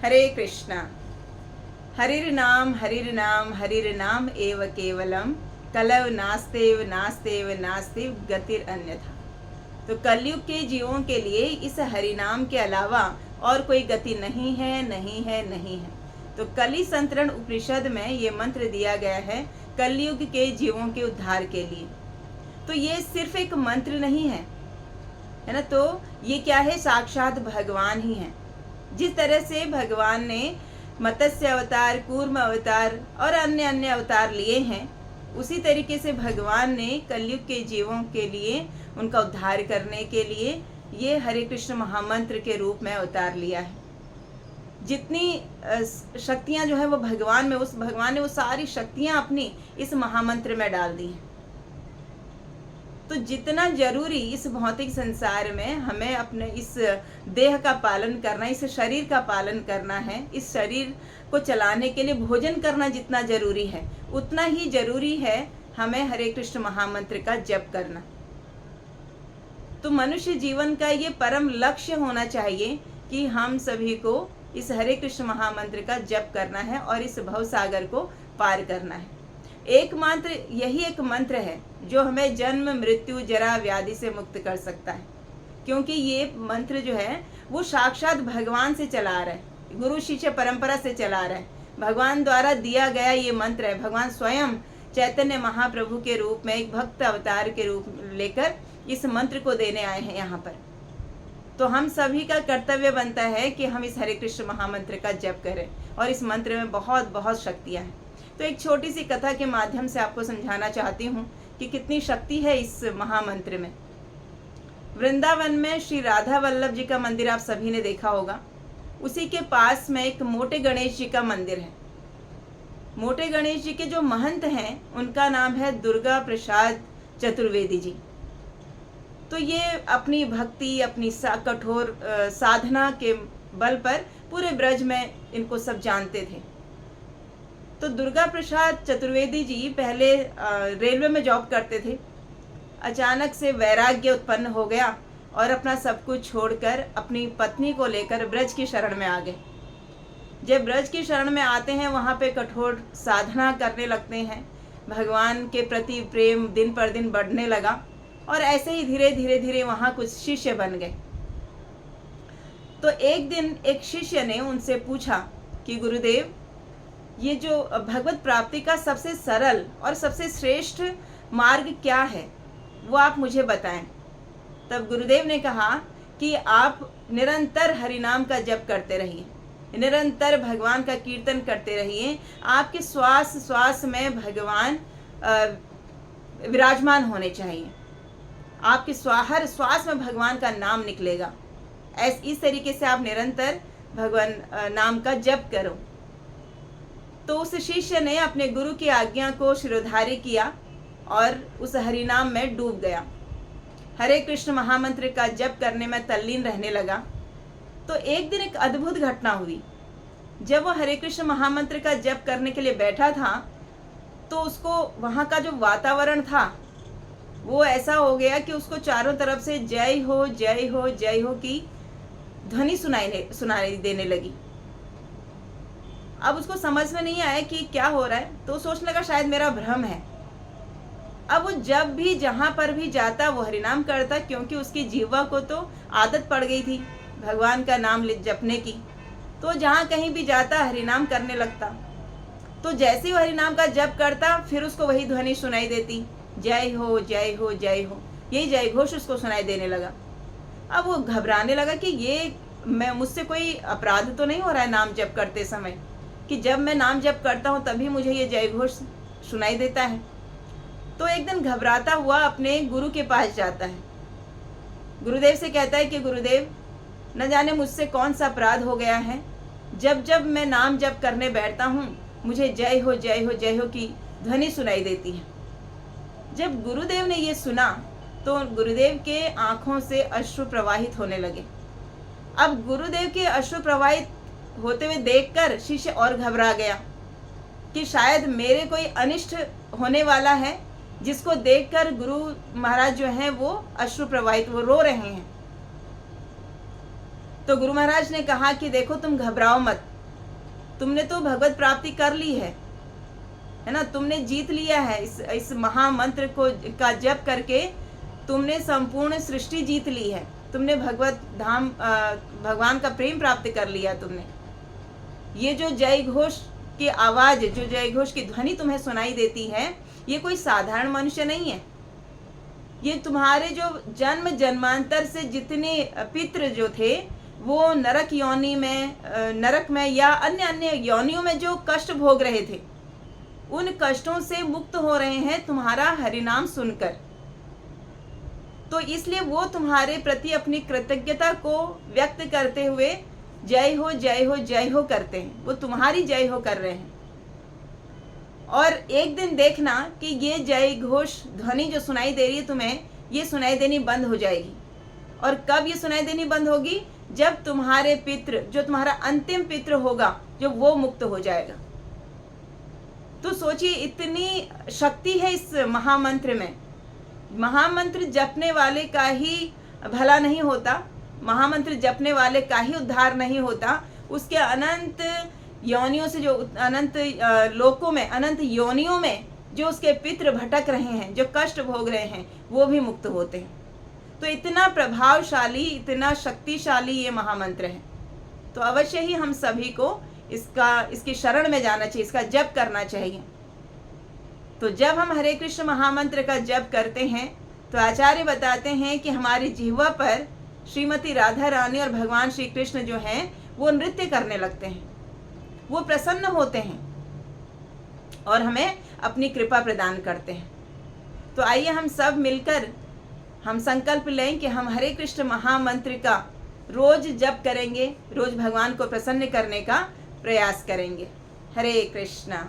हरे कृष्णा। हरिर्नाम हरिर्नाम हरिर्नाम एव केवलम कलव नास्तेव नास्तेव नास्तेव गतिर अन्यथा। तो कलयुग के जीवों के लिए इस हरिनाम के अलावा और कोई गति नहीं है, नहीं है, नहीं है। तो कली संतरण उपनिषद में ये मंत्र दिया गया है कलयुग के जीवों के उद्धार के लिए। तो ये सिर्फ एक मंत्र नहीं है, है ना। तो ये क्या है, साक्षात भगवान ही है। जिस तरह से भगवान ने मत्स्य अवतार, कूर्म अवतार और अन्य अन्य अवतार लिए हैं, उसी तरीके से भगवान ने कलयुग के जीवों के लिए, उनका उद्धार करने के लिए ये हरे कृष्ण महामंत्र के रूप में अवतार लिया है। जितनी शक्तियां जो है वो भगवान में, उस भगवान ने वो सारी शक्तियां अपनी इस महामंत्र में डाल दी हैं। तो जितना जरूरी इस भौतिक संसार में हमें अपने इस देह का पालन करना, इस शरीर का पालन करना है, इस शरीर को चलाने के लिए भोजन करना जितना जरूरी है, उतना ही जरूरी है हमें हरे कृष्ण महामंत्र का जप करना। तो मनुष्य जीवन का ये परम लक्ष्य होना चाहिए कि हम सभी को इस हरे कृष्ण महामंत्र का जप करना है और इस भवसागर को पार करना है। एकमात्र यही एक मंत्र है जो हमें जन्म, मृत्यु, जरा, व्याधि से मुक्त कर सकता है। क्योंकि ये मंत्र जो है वो साक्षात भगवान से चला आ रहा है, गुरु शिष्य परंपरा से चला आ रहा है, भगवान द्वारा दिया गया ये मंत्र है। भगवान स्वयं चैतन्य महाप्रभु के रूप में एक भक्त अवतार के रूप लेकर इस मंत्र को देने आए हैं यहाँ पर। तो हम सभी का कर्तव्य बनता है कि हम इस हरे कृष्ण महामंत्र का जप करें, और इस मंत्र में बहुत बहुत शक्तियाँ हैं। तो एक छोटी सी कथा के माध्यम से आपको समझाना चाहती हूँ कि कितनी शक्ति है इस महामंत्र में। वृंदावन में श्री राधा वल्लभ जी का मंदिर आप सभी ने देखा होगा। उसी के पास में एक मोटे गणेश जी का मंदिर है। मोटे गणेश जी के जो महंत हैं उनका नाम है दुर्गा प्रसाद चतुर्वेदी जी। तो ये अपनी भक्ति, अपनी कठोर साधना के बल पर पूरे ब्रज में इनको सब जानते थे। तो दुर्गा प्रसाद चतुर्वेदी जी पहले रेलवे में जॉब करते थे। अचानक से वैराग्य उत्पन्न हो गया और अपना सब कुछ छोड़कर अपनी पत्नी को लेकर ब्रज की शरण में आ गए। जब ब्रज की शरण में आते हैं, वहाँ पे कठोर साधना करने लगते हैं। भगवान के प्रति प्रेम दिन पर दिन बढ़ने लगा और ऐसे ही धीरे धीरे धीरे वहाँ कुछ शिष्य बन गए। तो एक दिन एक शिष्य ने उनसे पूछा कि गुरुदेव, ये जो भगवत प्राप्ति का सबसे सरल और सबसे श्रेष्ठ मार्ग क्या है, वो आप मुझे बताएं। तब गुरुदेव ने कहा कि आप निरंतर हरिनाम का जप करते रहिए, निरंतर भगवान का कीर्तन करते रहिए। आपके श्वास श्वास में भगवान विराजमान होने चाहिए। आपके हर श्वास में भगवान का नाम निकलेगा। इस तरीके से आप निरंतर भगवान नाम का जप करो। तो उस शिष्य ने अपने गुरु की आज्ञा को शिरोधार्य किया और उस हरिनाम में डूब गया। हरे कृष्ण महामंत्र का जप करने में तल्लीन रहने लगा। तो एक दिन एक अद्भुत घटना हुई। जब वो हरे कृष्ण महामंत्र का जप करने के लिए बैठा था, तो उसको वहाँ का जो वातावरण था वो ऐसा हो गया कि उसको चारों तरफ से जय हो जय हो जय हो की ध्वनि सुनाई देने लगी। अब उसको समझ में नहीं आया कि क्या हो रहा है, तो सोचने लगा शायद मेरा भ्रम है। अब वो जब भी जहाँ पर भी जाता वो हरिनाम करता, क्योंकि उसकी जीवा को तो आदत पड़ गई थी भगवान का नाम जपने की। तो जहाँ कहीं भी जाता हरिनाम करने लगता। तो जैसे ही वो हरिनाम का जप करता, फिर उसको वही ध्वनि सुनाई देती, जय हो जय हो जय हो। यही जय घोष उसको सुनाई देने लगा। अब वो घबराने लगा कि ये मुझसे कोई अपराध तो नहीं हो रहा है नाम जप करते समय, कि जब मैं नाम जप करता हूँ तभी मुझे ये जय घोष सुनाई देता है। तो एक दिन घबराता हुआ अपने गुरु के पास जाता है। गुरुदेव से कहता है कि गुरुदेव, न जाने मुझसे कौन सा अपराध हो गया है, जब जब मैं नाम जप करने बैठता हूँ मुझे जय हो जय हो जय हो की ध्वनि सुनाई देती है। जब गुरुदेव ने ये सुना तो गुरुदेव के आंखों से अश्रु प्रवाहित होने लगे। अब गुरुदेव के अश्रु प्रवाहित होते हुए देखकर शिष्य और घबरा गया कि शायद मेरे कोई अनिष्ट होने वाला है, जिसको देखकर गुरु महाराज जो हैं वो अश्रु प्रवाहित, वो रो रहे हैं। तो गुरु महाराज ने कहा कि देखो तुम घबराओ मत, तुमने तो भगवत प्राप्ति कर ली है ना, तुमने जीत लिया है इस महामंत्र को का जप करके तुमने संपूर्ण सृष्टि जीत ली है, तुमने भगवत धाम भगवान का प्रेम प्राप्त कर लिया तुमने। ये जो जय घोष की आवाज, जो जय घोष की ध्वनि तुम्हें सुनाई देती है, ये कोई साधारण मनुष्य नहीं है। ये तुम्हारे जो जन्म जन्मांतर से जितने पितृ जो थे वो नरक योनि में, नरक में या अन्य अन्य योनियों में जो कष्ट भोग रहे थे, उन कष्टों से मुक्त हो रहे हैं तुम्हारा हरिनाम सुनकर। तो इसलिए वो तुम्हारे प्रति अपनी कृतज्ञता को व्यक्त करते हुए जय हो जय हो जय हो करते हैं, वो तुम्हारी जय हो कर रहे हैं। और एक दिन देखना कि ये जय घोष ध्वनि जो सुनाई दे रही है तुम्हें, ये सुनाई देनी बंद हो जाएगी। और कब ये सुनाई देनी बंद होगी? जब तुम्हारे पितृ, जो तुम्हारा अंतिम पितृ होगा, जो वो मुक्त हो जाएगा। तो सोचिए इतनी शक्ति है इस महामंत्र में। महामंत्र जपने वाले का ही भला नहीं होता, महामंत्र जपने वाले का ही उद्धार नहीं होता, उसके अनंत योनियों से, जो अनंत लोकों में, अनंत योनियों में जो उसके पितृ भटक रहे हैं, जो कष्ट भोग रहे हैं, वो भी मुक्त होते हैं। तो इतना प्रभावशाली, इतना शक्तिशाली ये महामंत्र है। तो अवश्य ही हम सभी को इसकी शरण में जाना चाहिए, इसका जप करना चाहिए। तो जब हम हरे कृष्ण महामंत्र का जप करते हैं तो आचार्य बताते हैं कि हमारी जिह्वा पर श्रीमती राधा रानी और भगवान श्री कृष्ण जो हैं वो नृत्य करने लगते हैं, वो प्रसन्न होते हैं और हमें अपनी कृपा प्रदान करते हैं। तो आइए हम सब मिलकर हम संकल्प लें कि हम हरे कृष्ण महामंत्र का रोज जप करेंगे, रोज भगवान को प्रसन्न करने का प्रयास करेंगे। हरे कृष्णा।